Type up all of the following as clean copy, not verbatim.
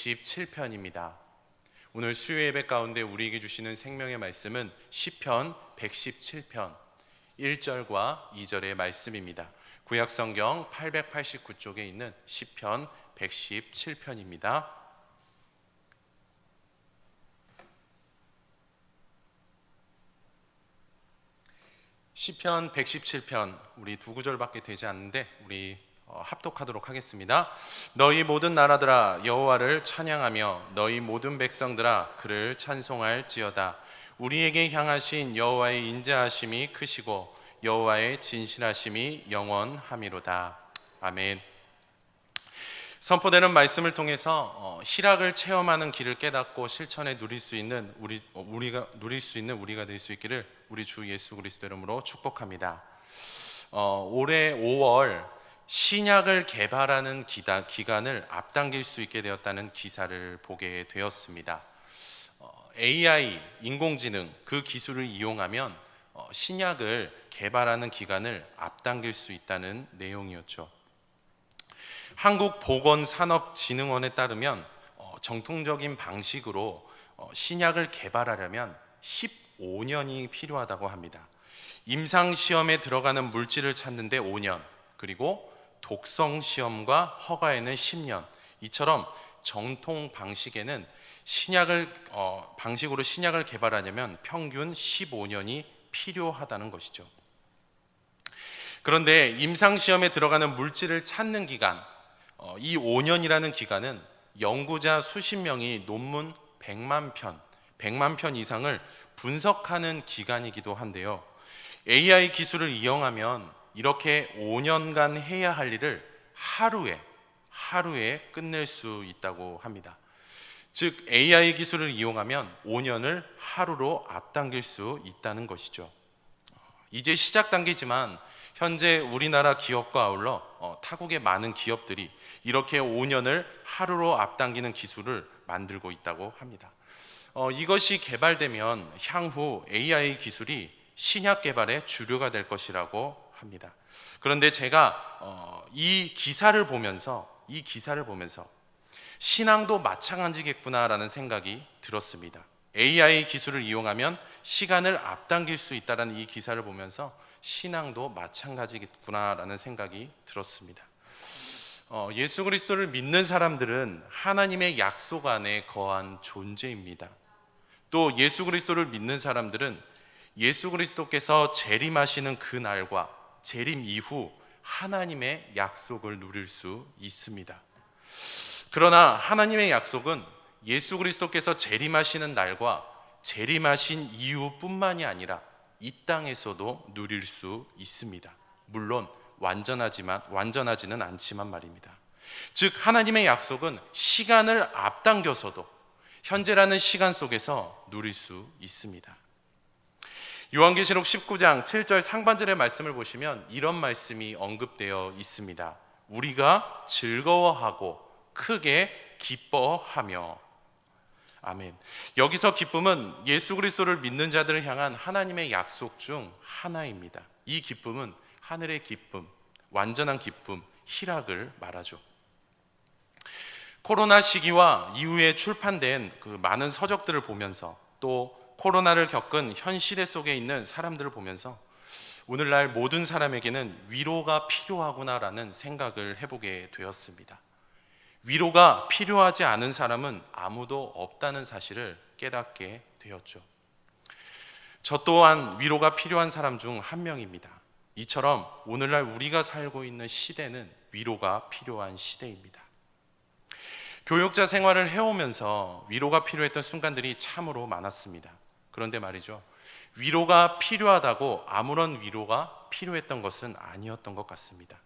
117편입니다. 오늘 수요 예배 가운데 우리에게 주시는 생명의 말씀은 시편 117편 1절과 2절의 말씀입니다. 구약 성경 889쪽에 있는 시편 117편입니다. 시편 117편 우리 두 구절밖에 되지 않는데 우리 합독하도록 하겠습니다. 너희 모든 나라들아 여호와를 찬양하며 너희 모든 백성들아 그를 찬송할지어다. 우리에게 향하신 여호와의 인자하심이 크시고 여호와의 진실하심이 영원함이로다. 아멘. 선포되는 말씀을 통해서 희락을 체험하는 길을 깨닫고 실천에 누릴 수 있는 우리가 될 수 있기를 우리 주 예수 그리스도 이름으로 축복합니다. 올해 5월 신약을 개발하는 기간을 앞당길 수 있게 되었다는 기사를 보게 되었습니다. AI, 인공지능 그 기술을 이용하면 신약을 개발하는 기간을 앞당길 수 있다는 내용이었죠. 한국보건산업진흥원에 따르면 정통적인 방식으로 신약을 개발하려면 15년이 필요하다고 합니다. 임상시험에 들어가는 물질을 찾는 데 5년, 그리고 독성시험과 허가에는 10년, 이처럼 정통 방식으로 신약을 개발하려면 평균 15년이 필요하다는 것이죠. 그런데 임상시험에 들어가는 물질을 찾는 기간, 이 5년이라는 기간은 연구자 수십 명이 논문 100만 편 이상을 분석하는 기간이기도 한데요. AI 기술을 이용하면 이렇게 5년간 해야 할 일을 하루에 끝낼 수 있다고 합니다. 즉 AI 기술을 이용하면 5년을 하루로 앞당길 수 있다는 것이죠. 이제 시작 단계지만 현재 우리나라 기업과 아울러 타국의 많은 기업들이 이렇게 5년을 하루로 앞당기는 기술을 만들고 있다고 합니다. 이것이 개발되면 향후 AI 기술이 신약 개발의 주류가 될 것이라고 합니다. 그런데 제가 이 기사를 보면서 신앙도 마찬가지겠구나라는 생각이 들었습니다. AI 기술을 이용하면 시간을 앞당길 수 있다는 이 기사를 보면서 신앙도 마찬가지겠구나라는 생각이 들었습니다. 예수 그리스도를 믿는 사람들은 하나님의 약속 안에 거한 존재입니다. 또 예수 그리스도를 믿는 사람들은 예수 그리스도께서 재림하시는 그 날과 재림 이후 하나님의 약속을 누릴 수 있습니다. 그러나 하나님의 약속은 예수 그리스도께서 재림하시는 날과 재림하신 이후뿐만이 아니라 이 땅에서도 누릴 수 있습니다. 물론 완전하지는 않지만 말입니다. 즉 하나님의 약속은 시간을 앞당겨서도 현재라는 시간 속에서 누릴 수 있습니다. 요한계시록 19장 7절 상반절의 말씀을 보시면 이런 말씀이 언급되어 있습니다. 우리가 즐거워하고 크게 기뻐하며. 아멘. 여기서 기쁨은 예수 그리스도를 믿는 자들을 향한 하나님의 약속 중 하나입니다. 이 기쁨은 하늘의 기쁨, 완전한 기쁨, 희락을 말하죠. 코로나 시기와 이후에 출판된 그 많은 서적들을 보면서 또 코로나를 겪은 현 시대 속에 있는 사람들을 보면서 오늘날 모든 사람에게는 위로가 필요하구나라는 생각을 해보게 되었습니다. 위로가 필요하지 않은 사람은 아무도 없다는 사실을 깨닫게 되었죠. 저 또한 위로가 필요한 사람 중 한 명입니다. 이처럼 오늘날 우리가 살고 있는 시대는 위로가 필요한 시대입니다. 교육자 생활을 해오면서 위로가 필요했던 순간들이 참으로 많았습니다. 그런데 말이죠, 위로가 필요하다고 아무런 위로가 필요했던 것은 아니었던 것 같습니다.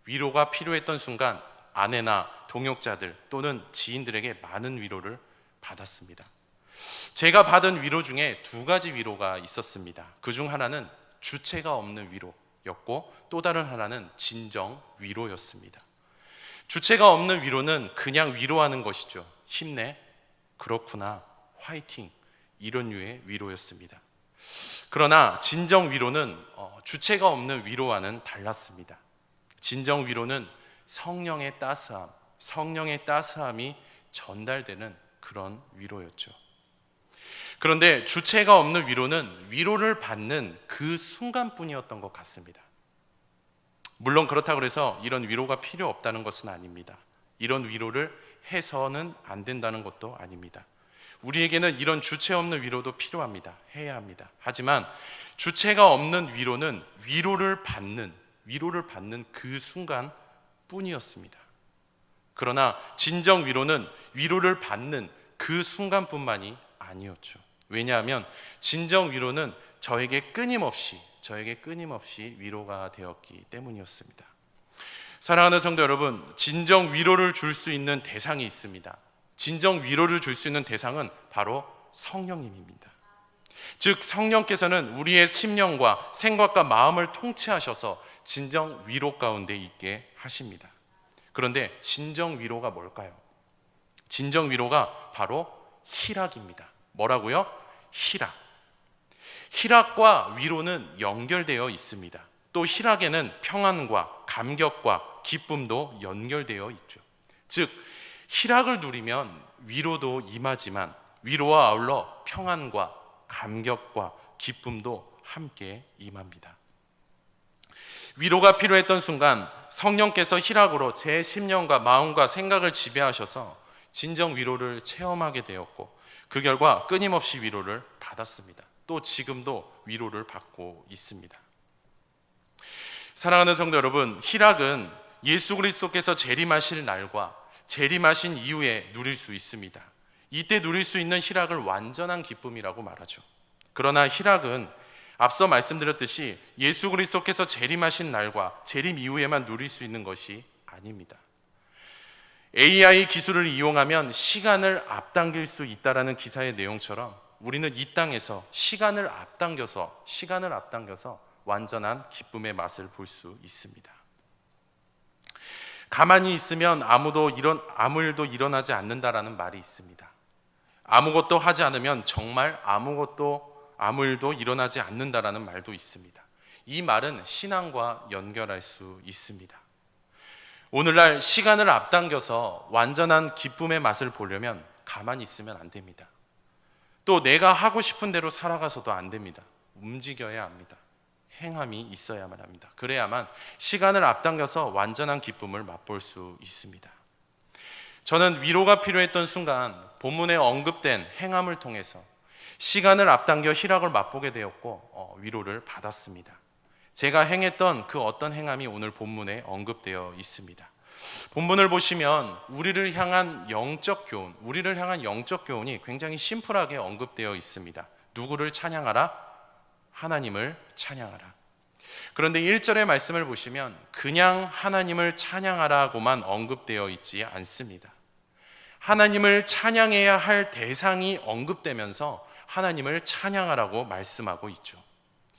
위로가 필요했던 순간 아내나 동역자들 또는 지인들에게 많은 위로를 받았습니다. 제가 받은 위로 중에 두 가지 위로가 있었습니다. 그중 하나는 주체가 없는 위로였고 또 다른 하나는 진정 위로였습니다. 주체가 없는 위로는 그냥 위로하는 것이죠. 힘내, 그렇구나, 화이팅, 이런 류의 위로였습니다. 그러나 진정 위로는 주체가 없는 위로와는 달랐습니다. 진정 위로는 성령의 따스함이 전달되는 그런 위로였죠. 그런데 주체가 없는 위로는 위로를 받는 그 순간뿐이었던 것 같습니다. 물론 그렇다고 해서 이런 위로가 필요 없다는 것은 아닙니다. 이런 위로를 해서는 안 된다는 것도 아닙니다. 우리에게는 이런 주체 없는 위로도 필요합니다. 해야 합니다. 하지만 주체가 없는 위로는 위로를 받는 그 순간 뿐이었습니다. 그러나 진정 위로는 위로를 받는 그 순간뿐만이 아니었죠. 왜냐하면 진정 위로는 저에게 끊임없이 위로가 되었기 때문이었습니다. 사랑하는 성도 여러분, 진정 위로를 줄 수 있는 대상이 있습니다. 진정 위로를 줄 수 있는 대상은 바로 성령님입니다. 즉 성령께서는 우리의 심령과 생각과 마음을 통치하셔서 진정 위로 가운데 있게 하십니다. 그런데 진정 위로가 뭘까요? 진정 위로가 바로 희락입니다. 뭐라고요? 희락. 희락과 위로는 연결되어 있습니다. 또 희락에는 평안과 감격과 기쁨도 연결되어 있죠. 즉 희락을 누리면 위로도 임하지만 위로와 아울러 평안과 감격과 기쁨도 함께 임합니다. 위로가 필요했던 순간 성령께서 희락으로 제 심령과 마음과 생각을 지배하셔서 진정 위로를 체험하게 되었고 그 결과 끊임없이 위로를 받았습니다. 또 지금도 위로를 받고 있습니다. 사랑하는 성도 여러분, 희락은 예수 그리스도께서 재림하실 날과 재림하신 이후에 누릴 수 있습니다. 이때 누릴 수 있는 희락을 완전한 기쁨이라고 말하죠. 그러나 희락은 앞서 말씀드렸듯이 예수 그리스도께서 재림하신 날과 재림 이후에만 누릴 수 있는 것이 아닙니다. AI 기술을 이용하면 시간을 앞당길 수 있다라는 기사의 내용처럼 우리는 이 땅에서 시간을 앞당겨서 완전한 기쁨의 맛을 볼 수 있습니다. 가만히 있으면 아무 일도 일어나지 않는다라는 말이 있습니다. 아무것도 하지 않으면 정말 아무 일도 일어나지 않는다라는 말도 있습니다. 이 말은 신앙과 연결할 수 있습니다. 오늘날 시간을 앞당겨서 완전한 기쁨의 맛을 보려면 가만히 있으면 안 됩니다. 또 내가 하고 싶은 대로 살아가서도 안 됩니다. 움직여야 합니다. 행함이 있어야만 합니다. 그래야만 시간을 앞당겨서 완전한 기쁨을 맛볼 수 있습니다. 저는 위로가 필요했던 순간 본문에 언급된 행함을 통해서 시간을 앞당겨 희락을 맛보게 되었고 위로를 받았습니다. 제가 행했던 그 어떤 행함이 오늘 본문에 언급되어 있습니다. 본문을 보시면 우리를 향한 영적 교훈이 굉장히 심플하게 언급되어 있습니다. 누구를 찬양하라? 하나님을 찬양하라. 그런데 1절의 말씀을 보시면 그냥 하나님을 찬양하라고만 언급되어 있지 않습니다. 하나님을 찬양해야 할 대상이 언급되면서 하나님을 찬양하라고 말씀하고 있죠.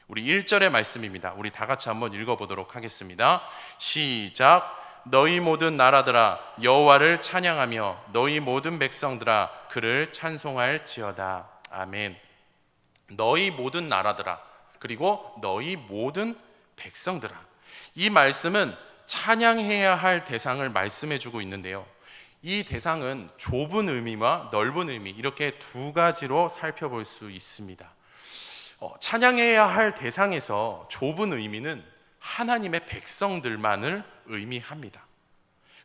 우리 1절의 말씀입니다. 우리 다 같이 한번 읽어보도록 하겠습니다. 시작. 너희 모든 나라들아 여호와를 찬양하며 너희 모든 백성들아 그를 찬송할지어다. 아멘. 너희 모든 나라들아 그리고 너희 모든 백성들아, 이 말씀은 찬양해야 할 대상을 말씀해주고 있는데요, 이 대상은 좁은 의미와 넓은 의미 이렇게 두 가지로 살펴볼 수 있습니다. 찬양해야 할 대상에서 좁은 의미는 하나님의 백성들만을 의미합니다.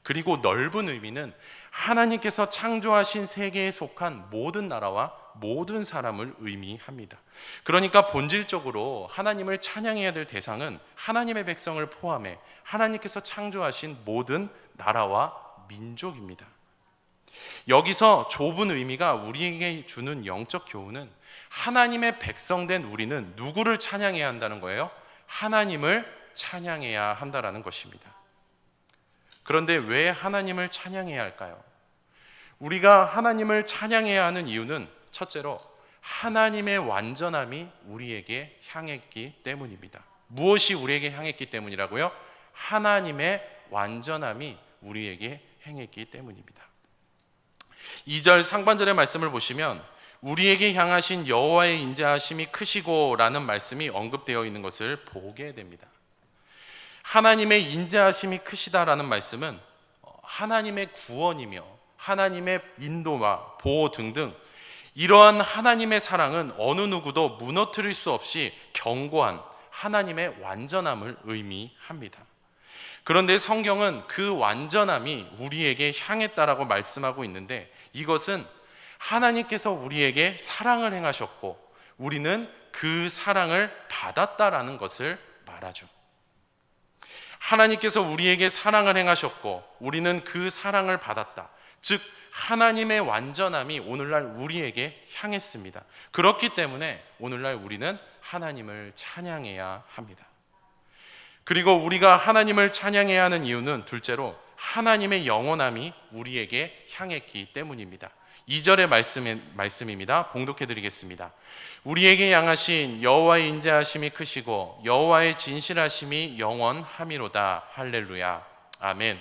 그리고 넓은 의미는 하나님께서 창조하신 세계에 속한 모든 나라와 모든 사람을 의미합니다. 그러니까 본질적으로 하나님을 찬양해야 될 대상은 하나님의 백성을 포함해 하나님께서 창조하신 모든 나라와 민족입니다. 여기서 좁은 의미가 우리에게 주는 영적 교훈은 하나님의 백성된 우리는 누구를 찬양해야 한다는 거예요? 하나님을 찬양해야 한다는 것입니다. 그런데 왜 하나님을 찬양해야 할까요? 우리가 하나님을 찬양해야 하는 이유는 첫째로 하나님의 완전함이 우리에게 향했기 때문입니다. 무엇이 우리에게 향했기 때문이라고요? 하나님의 완전함이 우리에게 행했기 때문입니다. 2절 상반절의 말씀을 보시면 우리에게 향하신 여호와의 인자하심이 크시고 라는 말씀이 언급되어 있는 것을 보게 됩니다. 하나님의 인자하심이 크시다라는 말씀은 하나님의 구원이며 하나님의 인도와 보호 등등 이러한 하나님의 사랑은 어느 누구도 무너뜨릴 수 없이 견고한 하나님의 완전함을 의미합니다. 그런데 성경은 그 완전함이 우리에게 향했다라고 말씀하고 있는데, 이것은 하나님께서 우리에게 사랑을 행하셨고 우리는 그 사랑을 받았다라는 것을 말하죠. 하나님께서 우리에게 사랑을 행하셨고 우리는 그 사랑을 받았다. 즉 하나님의 완전함이 오늘날 우리에게 향했습니다. 그렇기 때문에 오늘날 우리는 하나님을 찬양해야 합니다. 그리고 우리가 하나님을 찬양해야 하는 이유는 둘째로 하나님의 영원함이 우리에게 향했기 때문입니다. 2절의 말씀입니다. 봉독해 드리겠습니다. 우리에게 향하신 여호와의 인자하심이 크시고 여호와의 진실하심이 영원함이로다. 할렐루야. 아멘.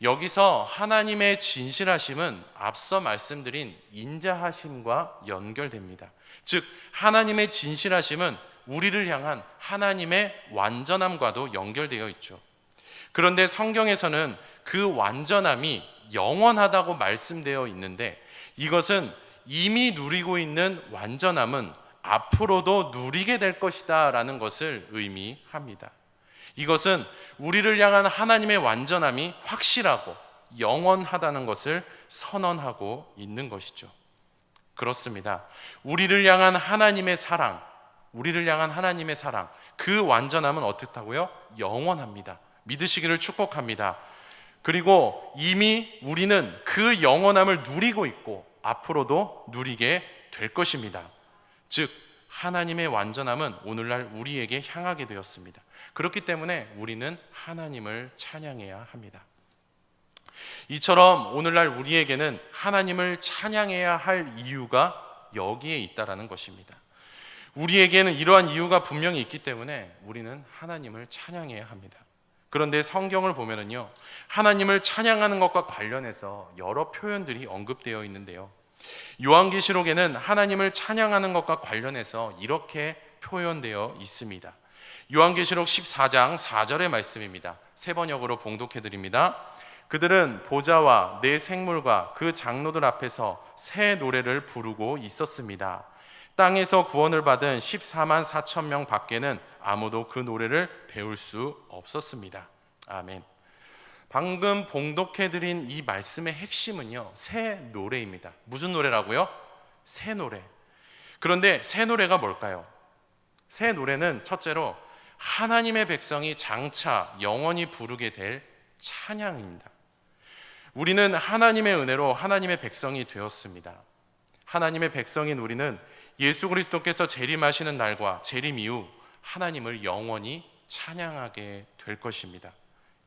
여기서 하나님의 진실하심은 앞서 말씀드린 인자하심과 연결됩니다. 즉 하나님의 진실하심은 우리를 향한 하나님의 완전함과도 연결되어 있죠. 그런데 성경에서는 그 완전함이 영원하다고 말씀되어 있는데, 이것은 이미 누리고 있는 완전함은 앞으로도 누리게 될 것이다 라는 것을 의미합니다. 이것은 우리를 향한 하나님의 완전함이 확실하고 영원하다는 것을 선언하고 있는 것이죠. 그렇습니다. 우리를 향한 하나님의 사랑, 그 완전함은 어떻다고요? 영원합니다. 믿으시기를 축복합니다. 그리고 이미 우리는 그 영원함을 누리고 있고 앞으로도 누리게 될 것입니다. 즉 하나님의 완전함은 오늘날 우리에게 향하게 되었습니다. 그렇기 때문에 우리는 하나님을 찬양해야 합니다. 이처럼 오늘날 우리에게는 하나님을 찬양해야 할 이유가 여기에 있다라는 것입니다. 우리에게는 이러한 이유가 분명히 있기 때문에 우리는 하나님을 찬양해야 합니다. 그런데 성경을 보면은요, 하나님을 찬양하는 것과 관련해서 여러 표현들이 언급되어 있는데요, 요한계시록에는 하나님을 찬양하는 것과 관련해서 이렇게 표현되어 있습니다. 요한계시록 14장 4절의 말씀입니다. 세 번역으로 봉독해 드립니다. 그들은 보좌와 네 생물과 그 장로들 앞에서 새 노래를 부르고 있었습니다. 땅에서 구원을 받은 14만 4천 명 밖에는 아무도 그 노래를 배울 수 없었습니다. 아멘. 방금 봉독해드린 이 말씀의 핵심은요, 새 노래입니다. 무슨 노래라고요? 새 노래. 그런데 새 노래가 뭘까요? 새 노래는 첫째로 하나님의 백성이 장차 영원히 부르게 될 찬양입니다. 우리는 하나님의 은혜로 하나님의 백성이 되었습니다. 하나님의 백성인 우리는 예수 그리스도께서 재림하시는 날과 재림 이후 하나님을 영원히 찬양하게 될 것입니다.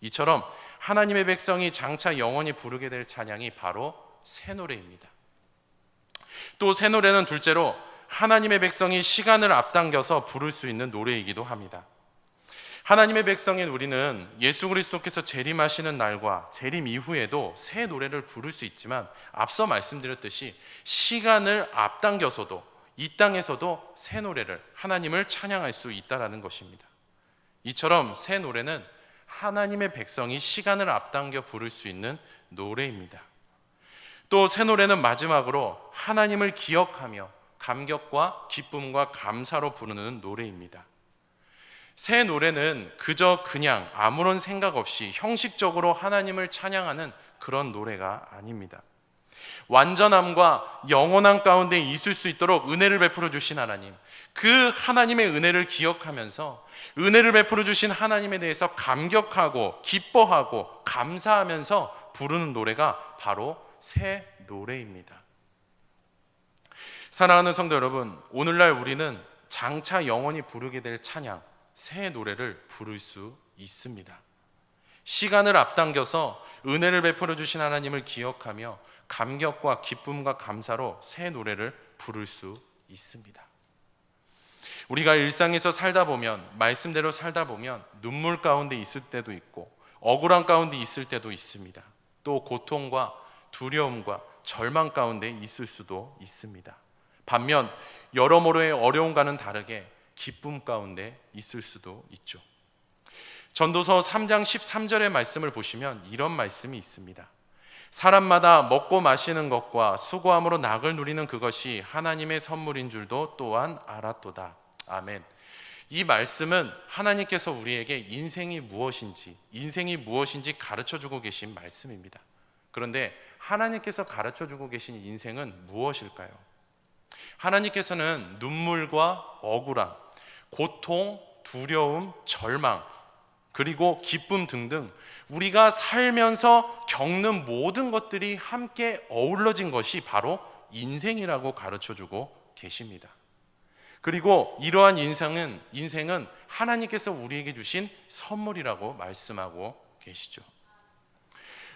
이처럼 하나님의 백성이 장차 영원히 부르게 될 찬양이 바로 새 노래입니다. 또 새 노래는 둘째로 하나님의 백성이 시간을 앞당겨서 부를 수 있는 노래이기도 합니다. 하나님의 백성인 우리는 예수 그리스도께서 재림하시는 날과 재림 이후에도 새 노래를 부를 수 있지만, 앞서 말씀드렸듯이 시간을 앞당겨서도 이 땅에서도 새 노래를, 하나님을 찬양할 수 있다는 것입니다. 이처럼 새 노래는 하나님의 백성이 시간을 앞당겨 부를 수 있는 노래입니다. 또 새 노래는 마지막으로 하나님을 기억하며 감격과 기쁨과 감사로 부르는 노래입니다. 새 노래는 그냥 아무런 생각 없이 형식적으로 하나님을 찬양하는 그런 노래가 아닙니다. 완전함과 영원함 가운데 있을 수 있도록 은혜를 베풀어 주신 하나님, 그 하나님의 은혜를 기억하면서 은혜를 베풀어 주신 하나님에 대해서 감격하고 기뻐하고 감사하면서 부르는 노래가 바로 새 노래입니다. 사랑하는 성도 여러분, 오늘날 우리는 장차 영원히 부르게 될 찬양, 새 노래를 부를 수 있습니다. 시간을 앞당겨서 은혜를 베풀어 주신 하나님을 기억하며 감격과 기쁨과 감사로 새 노래를 부를 수 있습니다. 우리가 일상에서 살다 보면, 말씀대로 살다 보면 눈물 가운데 있을 때도 있고 억울한 가운데 있을 때도 있습니다. 또 고통과 두려움과 절망 가운데 있을 수도 있습니다. 반면 여러모로의 어려움과는 다르게 기쁨 가운데 있을 수도 있죠. 전도서 3장 13절의 말씀을 보시면 이런 말씀이 있습니다. 사람마다 먹고 마시는 것과 수고함으로 낙을 누리는 그것이 하나님의 선물인 줄도 또한 알았도다. 아멘. 이 말씀은 하나님께서 우리에게 인생이 무엇인지 가르쳐주고 계신 말씀입니다. 그런데 하나님께서 가르쳐주고 계신 인생은 무엇일까요? 하나님께서는 눈물과 억울함, 고통, 두려움, 절망, 그리고 기쁨 등등 우리가 살면서 겪는 모든 것들이 함께 어우러진 것이 바로 인생이라고 가르쳐주고 계십니다. 그리고 이러한 인생은 하나님께서 우리에게 주신 선물이라고 말씀하고 계시죠.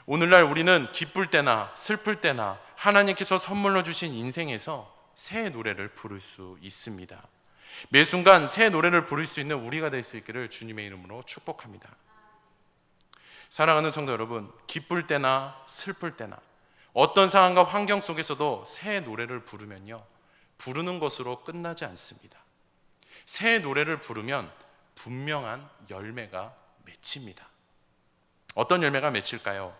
오늘날 우리는 기쁠 때나 슬플 때나 하나님께서 선물로 주신 인생에서 새 노래를 부를 수 있습니다. 매 순간 새 노래를 부를 수 있는 우리가 될 수 있기를 주님의 이름으로 축복합니다. 사랑하는 성도 여러분, 기쁠 때나 슬플 때나 어떤 상황과 환경 속에서도 새 노래를 부르면요, 부르는 것으로 끝나지 않습니다. 새 노래를 부르면 분명한 열매가 맺힙니다. 어떤 열매가 맺힐까요?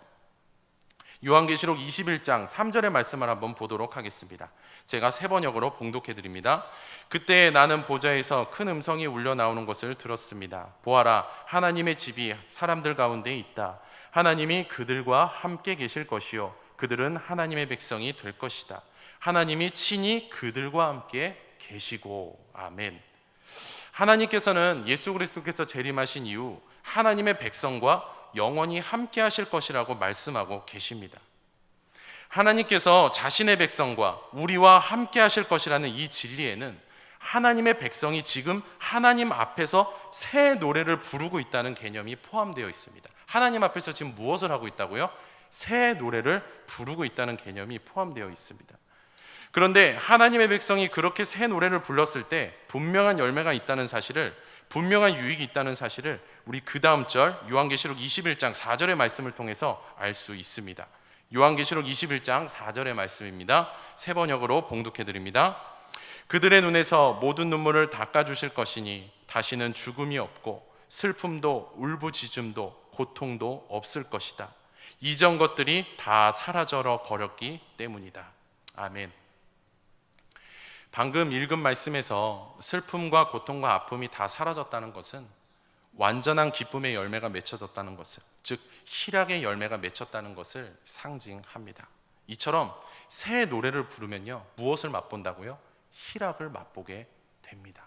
요한계시록 21장 3절의 말씀을 한번 보도록 하겠습니다. 제가 세 번역으로 봉독해 드립니다. 그때 나는 보좌에서 큰 음성이 울려 나오는 것을 들었습니다. 보아라, 하나님의 집이 사람들 가운데 있다. 하나님이 그들과 함께 계실 것이요, 그들은 하나님의 백성이 될 것이다. 하나님이 친히 그들과 함께 계시고. 아멘. 하나님께서는 예수 그리스도께서 재림하신 이후 하나님의 백성과 영원히 함께 하실 것이라고 말씀하고 계십니다. 하나님께서 자신의 백성과 우리와 함께 하실 것이라는 이 진리에는 하나님의 백성이 지금 하나님 앞에서 새 노래를 부르고 있다는 개념이 포함되어 있습니다. 하나님 앞에서 지금 무엇을 하고 있다고요? 새 노래를 부르고 있다는 개념이 포함되어 있습니다. 그런데 하나님의 백성이 그렇게 새 노래를 불렀을 때 분명한 열매가 있다는 사실을, 분명한 유익이 있다는 사실을 우리 그 다음 절 요한계시록 21장 4절의 말씀을 통해서 알 수 있습니다. 요한계시록 21장 4절의 말씀입니다. 세 번역으로 봉독해 드립니다. 그들의 눈에서 모든 눈물을 닦아주실 것이니 다시는 죽음이 없고 슬픔도 울부짖음도 고통도 없을 것이다. 이전 것들이 다 사라져 버렸기 때문이다. 아멘. 방금 읽은 말씀에서 슬픔과 고통과 아픔이 다 사라졌다는 것은 완전한 기쁨의 열매가 맺혀졌다는 것을, 즉 희락의 열매가 맺혔다는 것을 상징합니다. 이처럼 새 노래를 부르면요, 무엇을 맛본다고요? 희락을 맛보게 됩니다.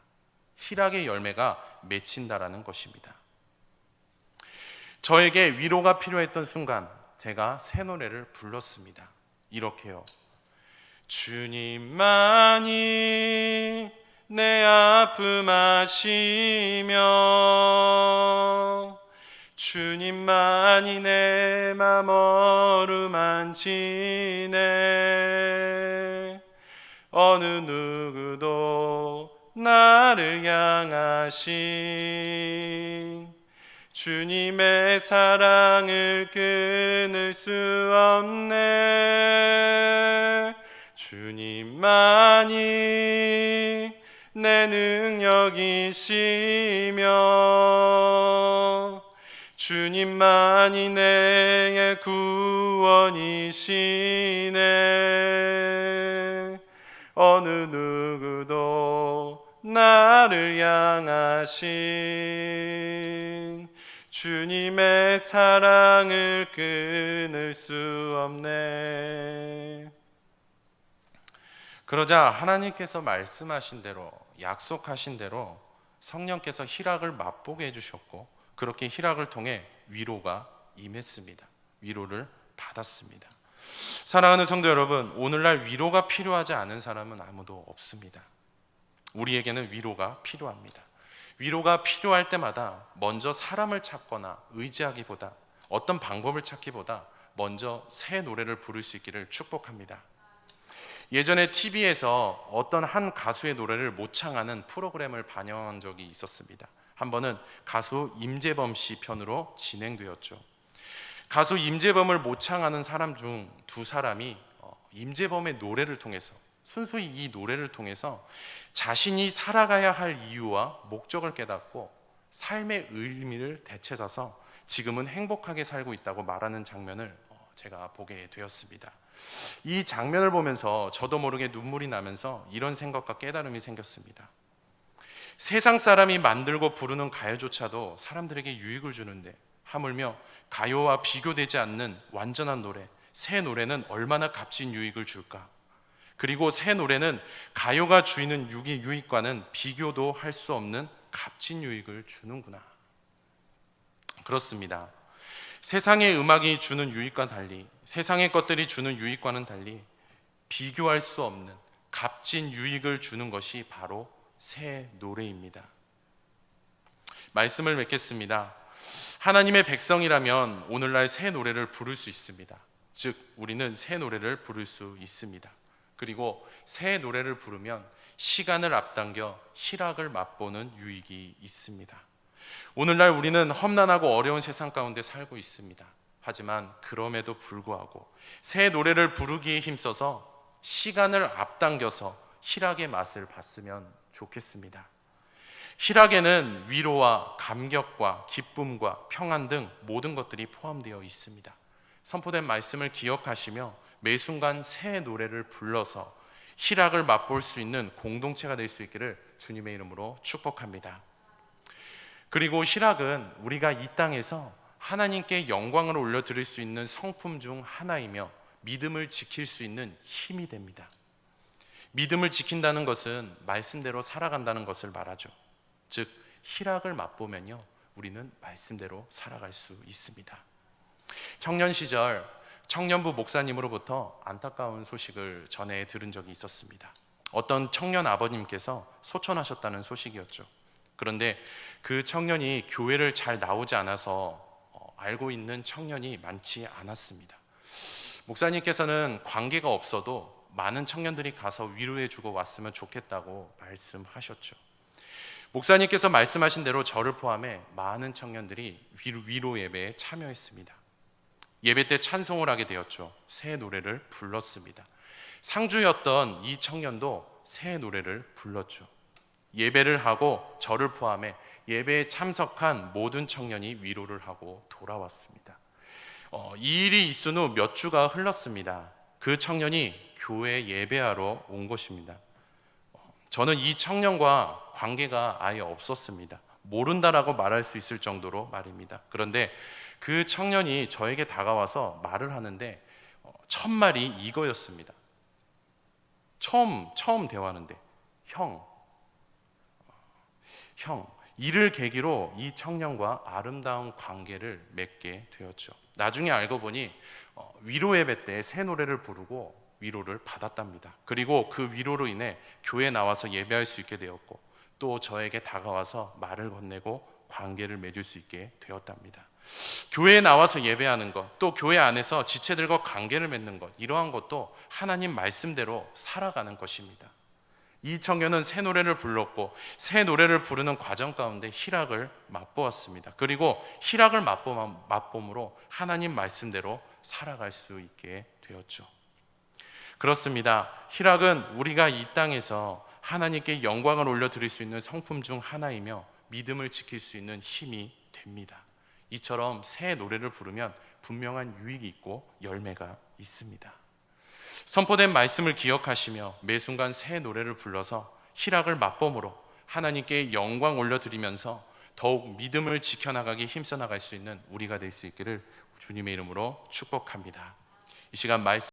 희락의 열매가 맺힌다라는 것입니다. 저에게 위로가 필요했던 순간 제가 새 노래를 불렀습니다. 이렇게요. 주님만이 내 아픔 아시며 주님만이 내 맘 어루만지네. 어느 누구도 나를 향하신 주님의 사랑을 끊을 수 없네. 주님만이 내 능력이시며 주님만이 내 구원이시네. 어느 누구도 나를 향하신 주님의 사랑을 끊을 수 없네. 그러자 하나님께서 말씀하신 대로, 약속하신 대로 성령께서 희락을 맛보게 해주셨고, 그렇게 희락을 통해 위로가 임했습니다. 위로를 받았습니다. 사랑하는 성도 여러분, 오늘날 위로가 필요하지 않은 사람은 아무도 없습니다. 우리에게는 위로가 필요합니다. 위로가 필요할 때마다 먼저 사람을 찾거나 의지하기보다, 어떤 방법을 찾기보다 먼저 새 노래를 부를 수 있기를 축복합니다. 예전에 TV에서 어떤 한 가수의 노래를 모창하는 프로그램을 반영한 적이 있었습니다. 한 번은 가수 임재범 씨 편으로 진행되었죠. 가수 임재범을 모창하는 사람 중 두 사람이 임재범의 노래를 통해서, 순수히 이 노래를 통해서 자신이 살아가야 할 이유와 목적을 깨닫고 삶의 의미를 되찾아서 지금은 행복하게 살고 있다고 말하는 장면을 제가 보게 되었습니다. 이 장면을 보면서 저도 모르게 눈물이 나면서 이런 생각과 깨달음이 생겼습니다. 세상 사람이 만들고 부르는 가요조차도 사람들에게 유익을 주는데 하물며 가요와 비교되지 않는 완전한 노래, 새 노래는 얼마나 값진 유익을 줄까? 그리고 새 노래는 가요가 주는 유익과는 비교도 할 수 없는 값진 유익을 주는구나. 그렇습니다. 세상의 음악이 주는 유익과 달리, 세상의 것들이 주는 유익과는 달리 비교할 수 없는 값진 유익을 주는 것이 바로 새 노래입니다. 말씀을 맺겠습니다. 하나님의 백성이라면 오늘날 새 노래를 부를 수 있습니다. 즉 우리는 새 노래를 부를 수 있습니다. 그리고 새 노래를 부르면 시간을 앞당겨 희락을 맛보는 유익이 있습니다. 오늘날 우리는 험난하고 어려운 세상 가운데 살고 있습니다. 하지만 그럼에도 불구하고 새 노래를 부르기에 힘써서 시간을 앞당겨서 희락의 맛을 봤으면 좋겠습니다. 희락에는 위로와 감격과 기쁨과 평안 등 모든 것들이 포함되어 있습니다. 선포된 말씀을 기억하시며 매 순간 새 노래를 불러서 희락을 맛볼 수 있는 공동체가 될 수 있기를 주님의 이름으로 축복합니다. 그리고 희락은 우리가 이 땅에서 하나님께 영광을 올려드릴 수 있는 성품 중 하나이며 믿음을 지킬 수 있는 힘이 됩니다. 믿음을 지킨다는 것은 말씀대로 살아간다는 것을 말하죠. 즉 희락을 맛보면요 우리는 말씀대로 살아갈 수 있습니다. 청년 시절 청년부 목사님으로부터 안타까운 소식을 전해 들은 적이 있었습니다. 어떤 청년 아버님께서 소천하셨다는 소식이었죠. 그런데 그 청년이 교회를 잘 나오지 않아서 알고 있는 청년이 많지 않았습니다. 목사님께서는 관계가 없어도 많은 청년들이 가서 위로해 주고 왔으면 좋겠다고 말씀하셨죠. 목사님께서 말씀하신 대로 저를 포함해 많은 청년들이 위로 예배에 참여했습니다. 예배 때 찬송을 하게 되었죠. 새 노래를 불렀습니다. 상주였던 이 청년도 새 노래를 불렀죠. 예배를 하고 저를 포함해 예배에 참석한 모든 청년이 위로를 하고 돌아왔습니다. 이 일이 있은 후 몇 주가 흘렀습니다. 그 청년이 교회 예배하러 온 것입니다. 저는 이 청년과 관계가 아예 없었습니다. 모른다라고 말할 수 있을 정도로 말입니다. 그런데 그 청년이 저에게 다가와서 말을 하는데 첫 말이 이거였습니다. 처음 대화하는데 형, 이를 계기로 이 청년과 아름다운 관계를 맺게 되었죠. 나중에 알고 보니 위로 예배 때 새 노래를 부르고 위로를 받았답니다. 그리고 그 위로로 인해 교회에 나와서 예배할 수 있게 되었고 또 저에게 다가와서 말을 건네고 관계를 맺을 수 있게 되었답니다. 교회에 나와서 예배하는 것, 또 교회 안에서 지체들과 관계를 맺는 것, 이러한 것도 하나님 말씀대로 살아가는 것입니다. 이 청년은 새 노래를 불렀고 새 노래를 부르는 과정 가운데 희락을 맛보았습니다. 그리고 희락을 맛봄으로 하나님 말씀대로 살아갈 수 있게 되었죠. 그렇습니다. 희락은 우리가 이 땅에서 하나님께 영광을 올려드릴 수 있는 성품 중 하나이며 믿음을 지킬 수 있는 힘이 됩니다. 이처럼 새 노래를 부르면 분명한 유익이 있고 열매가 있습니다. 선포된 말씀을 기억하시며 매 순간 새 노래를 불러서 희락을 맛봄으로 하나님께 영광 올려드리면서 더욱 믿음을 지켜나가기 힘써 나갈 수 있는 우리가 될 수 있기를 주님의 이름으로 축복합니다. 이 시간 말씀